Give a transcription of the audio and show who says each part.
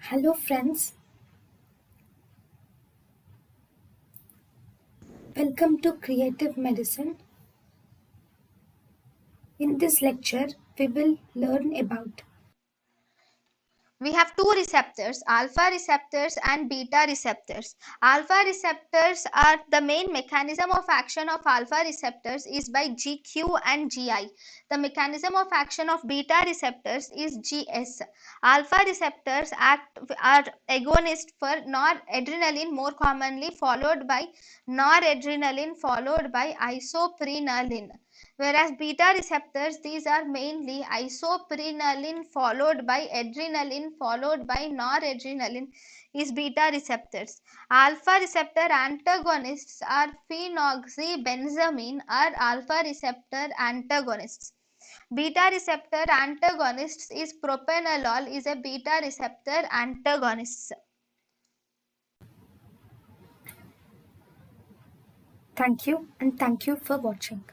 Speaker 1: Hello friends, welcome to Creative Medicine. In this lecture, we will learn about
Speaker 2: We have two receptors, alpha receptors and beta receptors. Alpha receptors are the main mechanism of action of alpha receptors is by GQ and GI. The mechanism of action of beta receptors is GS. Alpha receptors are agonist for noradrenaline, more commonly followed by noradrenaline followed by isoprenaline. Whereas beta receptors, these are mainly isoprenaline followed by adrenaline followed by noradrenaline is beta receptors. Alpha receptor antagonists are phenoxybenzamine are alpha receptor antagonists. Beta receptor antagonists is propranolol is a beta receptor antagonist.
Speaker 1: thank you and thank you for watching.